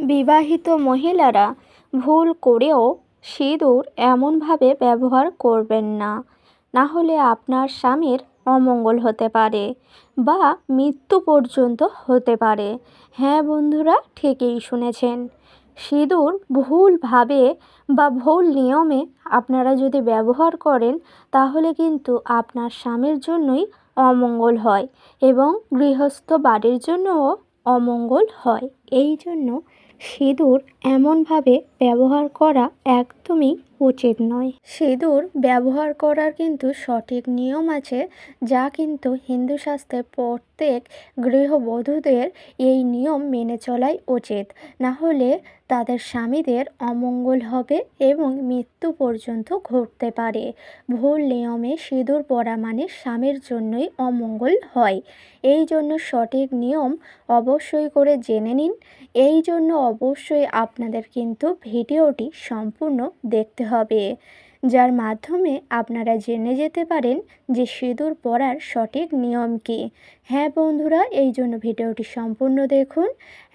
বিবাহিত মহিলারা ভুল করেও সিঁদুর এমনভাবে ব্যবহার করবেন না, না হলে আপনার স্বামীর অমঙ্গল হতে পারে বা মৃত্যু পর্যন্ত হতে পারে। হ্যাঁ বন্ধুরা, ঠিকই শুনেছেন। সিঁদুর ভুলভাবে বা ভুল নিয়মে আপনারা যদি ব্যবহার করেন, তাহলে কিন্তু আপনার স্বামীর জন্যই অমঙ্গল হয় এবং গৃহস্থ বাড়ির জন্যও অমঙ্গল হয়। এই জন্য সিঁদুর এমনভাবে ব্যবহার করা একদমই উচিত নয়। সিঁদুর ব্যবহার করার কিন্তু সঠিক নিয়ম আছে, যা কিন্তু হিন্দু শাস্ত্রে প্রত্যেক গৃহবধূদের এই নিয়ম মেনে চলাই উচিত। না হলে তাদের স্বামীদের অমঙ্গল হবে এবং মৃত্যু পর্যন্ত ঘটতে পারে। ভুল নিয়মে সিঁদুর পরা মানে স্বামীর জন্যই অমঙ্গল হয়। এই জন্য সঠিক নিয়ম অবশ্যই করে জেনে নিন। এই জন্য অবশ্যই আপনাদের কিন্তু ভিডিওটি সম্পূর্ণ দেখতে হবে, যার মাধ্যমে আপনারা জেনে যেতে পারেন যে সিঁদুর পরার সঠিক নিয়ম কী। হ্যাঁ বন্ধুরা, এই জন্য ভিডিওটি সম্পূর্ণ দেখুন,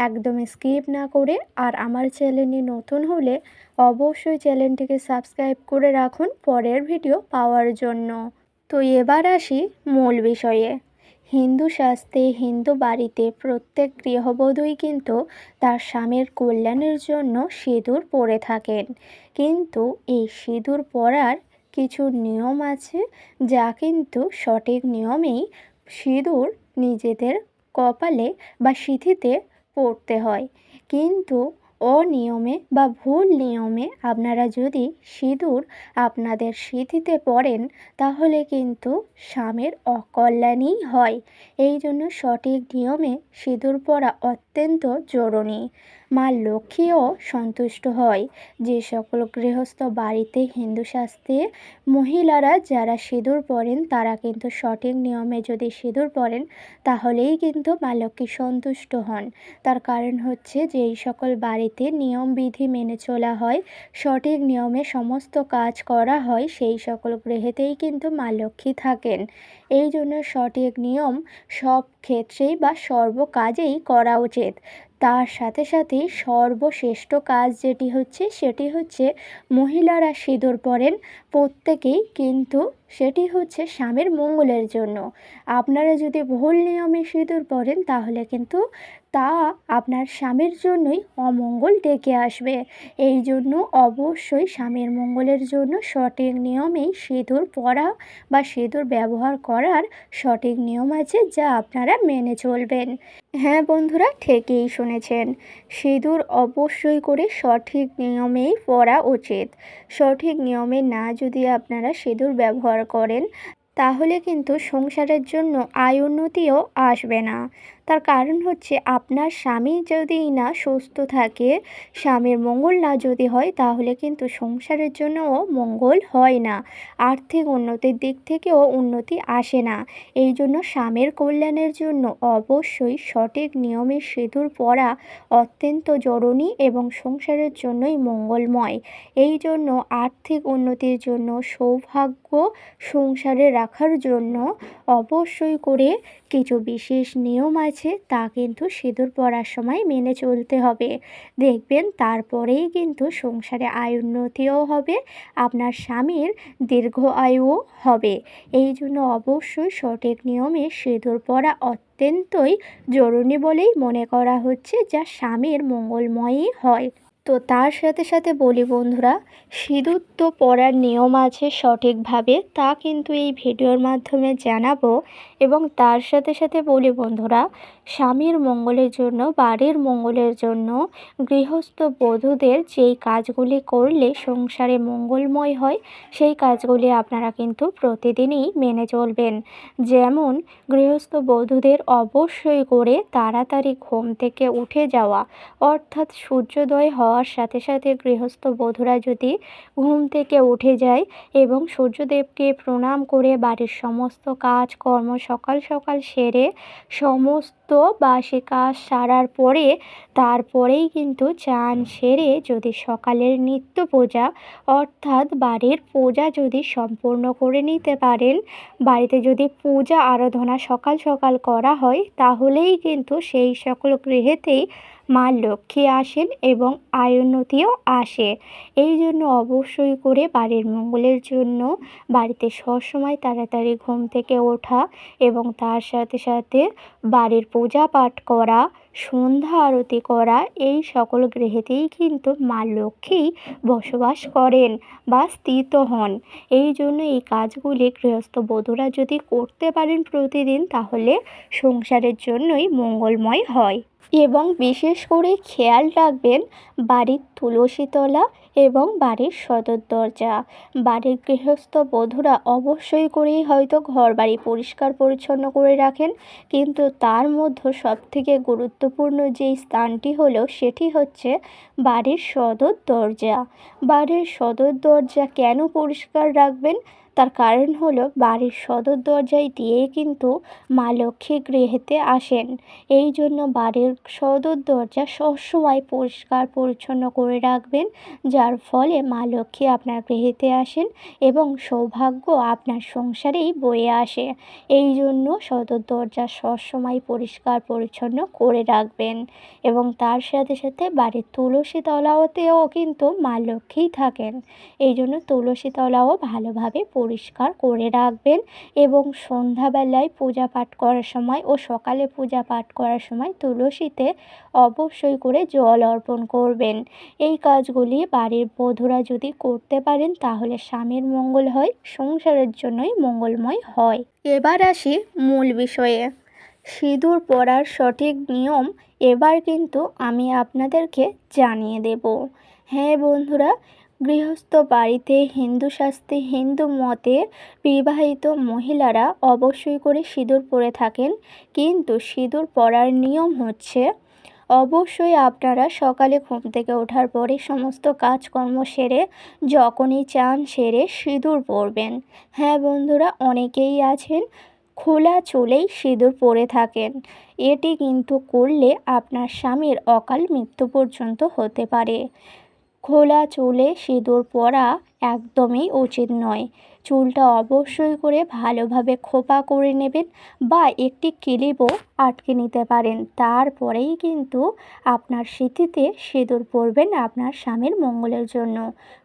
একদম স্কিপ না করে। আর আমার চ্যানেলে নতুন হলে অবশ্যই চ্যানেলটিকে সাবস্ক্রাইব করে রাখুন পরের ভিডিও পাওয়ার জন্য। তো এবার আসি মূল বিষয়ে। হিন্দু শাস্ত্রে হিন্দু বাড়িতে প্রত্যেক গৃহবধূই কিন্তু তার স্বামীর কল্যাণের জন্য সিঁদুর পরে থাকেন। কিন্তু এই সিঁদুর পরার কিছু নিয়ম আছে, যা কিন্তু সঠিক নিয়মেই সিঁদুর নিজেদের কপালে বা সিঁথিতে পরতে হয়। কিন্তু অনিয়মে বা ভুল নিয়মে আপনারা যদি সিঁদুর আপনাদের সিঁথিতে পরেন, তাহলে কিন্তু স্বামীর অকল্যাণই হয়। এই জন্য সঠিক নিয়মে সিঁদুর পরা অত্যন্ত জরুরি। মা লক্ষ্মীও সন্তুষ্ট হয়। যে সকল গৃহস্থ বাড়িতে হিন্দু শাস্ত্রে মহিলারা যারা সিঁদুর পরেন, তারা কিন্তু সঠিক নিয়মে যদি সিঁদুর পরেন, তাহলেই কিন্তু মা লক্ষ্মী সন্তুষ্ট হন। তার কারণ হচ্ছে যে এই সকল বাড়িতে নিয়মবিধি মেনে চলা হয়, সঠিক নিয়মে সমস্ত কাজ করা হয়, সেই সকল গৃহেতেই কিন্তু মা লক্ষ্মী থাকেন। এই জন্য সঠিক নিয়ম সব ক্ষেত্রেই বা সর্ব কাজেই করা উচিত। তার সাথে সাথেই সর্বশ্রেষ্ঠ কাজ সেটি হচ্ছে মহিলারা সিঁদুর পরেন প্রত্যেকেই, কিন্তু সেটি হচ্ছে স্বামীর মঙ্গলের জন্য। আপনারা যদি ভুল নিয়মে সিঁদুর পরেন, তাহলে কিন্তু তা আপনার স্বামীর জন্যই অমঙ্গল ডেকে আসবে। এই জন্য অবশ্যই স্বামীর মঙ্গলের জন্য সঠিক নিয়মেই সিঁদুর পরা বা সিঁদুর ব্যবহার করার সঠিক নিয়ম আছে, যা আপনারা মেনে চলবেন। হ্যাঁ বন্ধুরা, ঠিকই শুনেছেন। সিঁদুর অবশ্যই করে সঠিক নিয়মেই পরা উচিত। সঠিক নিয়মে না যদি আপনারা সিঁদুর ব্যবহার করেন, তাহলে কিন্তু সংসারের জন্য আয় উন্নতিও আসবে না। তার কারণ হচ্ছে আপনার স্বামী যদি না সুস্থ থাকে, স্বামীর মঙ্গল না যদি হয়, তাহলে কিন্তু সংসারের জন্যও মঙ্গল হয় না। আর্থিক উন্নতির দিক থেকেও উন্নতি আসে না। এই জন্য স্বামীর কল্যাণের জন্য অবশ্যই সঠিক নিয়মে সিঁদুর পরা অত্যন্ত জরুরি এবং সংসারের জন্যই মঙ্গলময়। এই জন্য আর্থিক উন্নতির জন্য, সৌভাগ্য সংসারে রাখার জন্য অবশ্যই করে কিছু বিশেষ নিয়ম আছে, তা কিন্তু সিঁদুর পরার সময় মেনে চলতে হবে। দেখবেন তারপরেই কিন্তু সংসারে আয় উন্নতিও হবে, আপনার স্বামীর দীর্ঘ আয়ুও হবে। এই জন্য অবশ্যই সঠিক নিয়মে সিঁদুর পরা অত্যন্তই জরুরি বলেই মনে করা হচ্ছে, যা স্বামীর মঙ্গলময়ই হয়। তো তার সাথে সাথে বলি বন্ধুরা, সিঁদুর তো পরার নিয়ম আছে সঠিকভাবে, তা কিন্তু এই ভিডিওর মাধ্যমে জানাবো। এবং তার সাথে সাথে বলি বন্ধুরা, স্বামীর মঙ্গলের জন্য, বাড়ির মঙ্গলের জন্য গৃহস্থ বধূদের যেই কাজগুলি করলে সংসারে মঙ্গলময় হয়, সেই কাজগুলি আপনারা কিন্তু প্রতিদিনই মেনে চলবেন। যেমন গৃহস্থ বধূদের অবশ্যই করে তাড়াতাড়ি ঘুম থেকে উঠে যাওয়া, অর্থাৎ সূর্যোদয় হওয়ার সাথে সাথে গৃহস্থ বধূরা যদি ঘুম থেকে উঠে যায় এবং সূর্যদেবকে প্রণাম করে বাড়ির সমস্ত কাজকর্ম সকাল সকাল সেরে সমস্ত বাসি কাজ সারার পরে, তারপরেই কিন্তু চান সেরে যদি সকালের নিত্য পূজা, অর্থাৎ বাড়ির পূজা যদি সম্পূর্ণ করে নিতে পারেন, বাড়িতে যদি পূজা আরাধনা সকাল সকাল করা হয়, তাহলেই কিন্তু সেই সকল গৃহেতেই মা লক্ষ্মী আসেন এবং আয়োন্নতিও আসে। এই জন্য অবশ্যই করে বাড়ির মঙ্গলের জন্য বাড়িতে সবসময় তাড়াতাড়ি ঘুম থেকে ওঠা এবং তার সাথে সাথে বাড়ির পূজা পাঠ করা, সন্ধ্যা আরতি করা, এই সকল গৃহেতেই কিন্তু মা লক্ষ্মী বসবাস করেন বা স্থিত হন। এই জন্য এই কাজগুলি গৃহস্থ বধূরা যদি করতে পারেন প্রতিদিন, তাহলে সংসারের জন্যই মঙ্গলময় হয়। এবং বিশেষ করে খেয়াল রাখবেন বাড়ির তুলসীতলা এবং বাড়ির সদর দরজা। বাড়ির গৃহস্থ বধূরা অবশ্যই করেই হয়তো ঘরবাড়ি পরিষ্কার পরিচ্ছন্ন করে রাখেন, কিন্তু তার মধ্যে সবথেকে গুরুত্বপূর্ণ যেই স্থানটি হলো সেটি হচ্ছে বাড়ির সদর দরজা। বাড়ির সদর দরজা কেন পরিষ্কার রাখবেন? তার কারণ হলো বাড়ির সদর দরজায় দিয়েই কিন্তু মা লক্ষ্মী গৃহেতে আসেন। এই জন্য বাড়ির সদর দরজা সবসময় পরিষ্কার পরিচ্ছন্ন করে রাখবেন, যার ফলে মা লক্ষ্মী আপনার গৃহেতে আসেন এবং সৌভাগ্য আপনার সংসারেই বয়ে আসে। এই জন্য সদর দরজা সবসময় পরিষ্কার পরিচ্ছন্ন করে রাখবেন এবং তার সাথে সাথে বাড়ির তুলসী তলাতেও কিন্তু মা লক্ষ্মীই থাকেন। এই জন্য তুলসী তলাও ভালোভাবে পরিষ্কার করে রাখবেন এবং সন্ধ্যাবেলায় পূজা পাঠ করার সময় ও সকালে পূজা পাঠ করার সময় তুলসীতে অবশ্যই করে জল অর্পণ করবেন। এই কাজগুলি বাড়ির বধূরা যদি করতে পারেন, তাহলে স্বামীর মঙ্গল হয়, সংসারের জন্যই মঙ্গলময় হয়। এবার আসি মূল বিষয়ে। সিঁদুর পরার সঠিক নিয়ম এবার কিন্তু আমি আপনাদেরকে জানিয়ে দেব। হ্যাঁ বন্ধুরা, গৃহস্থ বাড়িতে হিন্দু শাস্ত্রে হিন্দু মতে বিবাহিত মহিলারা অবশ্যই করে সিঁদুর পরে থাকেন, কিন্তু সিঁদুর পরার নিয়ম হচ্ছে অবশ্যই আপনারা সকালে ঘুম থেকে ওঠার পরে সমস্ত কাজকর্ম সেরে যখনই চান সেরে সিঁদুর পরবেন। হ্যাঁ বন্ধুরা, অনেকেই আছেন খোলা চুলেই সিঁদুর পরে থাকেন। এটি কিন্তু করলে আপনার স্বামীর অকাল মৃত্যু পর্যন্ত হতে পারে। খোলা চুলে সিঁদুর পরা একদমই উচিত নয়। চুলটা অবশ্যই করে ভালোভাবে খোপা করে নেবেন বা একটি ক্লিপও আটকে নিতে পারেন। তারপরেই কিন্তু আপনার সিঁথিতে সিঁদুর পরবেন আপনার স্বামীর মঙ্গলের জন্য।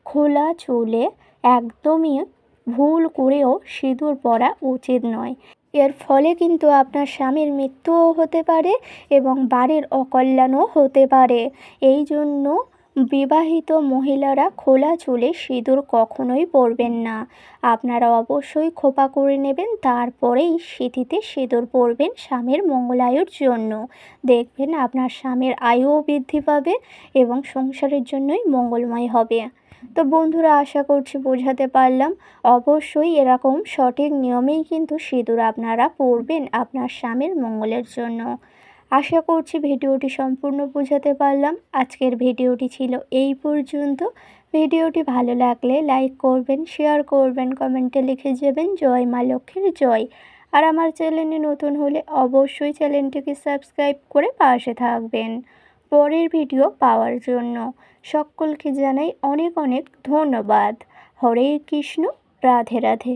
খোলা চুলে একদমই ভুল করেও সিঁদুর পরা উচিত নয়। এর ফলে কিন্তু আপনার স্বামীর মৃত্যুও হতে পারে এবং বাড়ির অকল্যাণও হতে পারে। এই জন্য বিবাহিত মহিলারা খোলা চুলে সিঁদুর কখনোই পরবেন না। আপনারা অবশ্যই খোপা করে নেবেন, তারপরেই সিঁথিতে সিঁদুর পরবেন স্বামীর মঙ্গলায়ুর জন্য। দেখবেন আপনার স্বামীর আয়ুও বৃদ্ধি পাবে এবং সংসারের জন্যই মঙ্গলময় হবে। তো বন্ধুরা, আশা করছি বোঝাতে পারলাম। অবশ্যই এরকম সঠিক নিয়মেই কিন্তু সিঁদুর আপনারা পরবেন আপনার স্বামীর মঙ্গলের জন্য। আশা করছি ভিডিওটি সম্পূর্ণ বোঝাতে পারলাম। আজকের ভিডিওটি ছিল এই পর্যন্ত। ভিডিওটি ভালো লাগলে লাইক করবেন, শেয়ার করবেন, কমেন্টে লিখে যাবেন জয় মা লক্ষ্মীর জয়। আর আমার চ্যানেলে নতুন হলে অবশ্যই চ্যানেলটিকে সাবস্ক্রাইব করে পাশে থাকবেন পরের ভিডিও পাওয়ার জন্য। সকলকে জানাই অনেক অনেক ধন্যবাদ। হরে কৃষ্ণ, রাধে রাধে।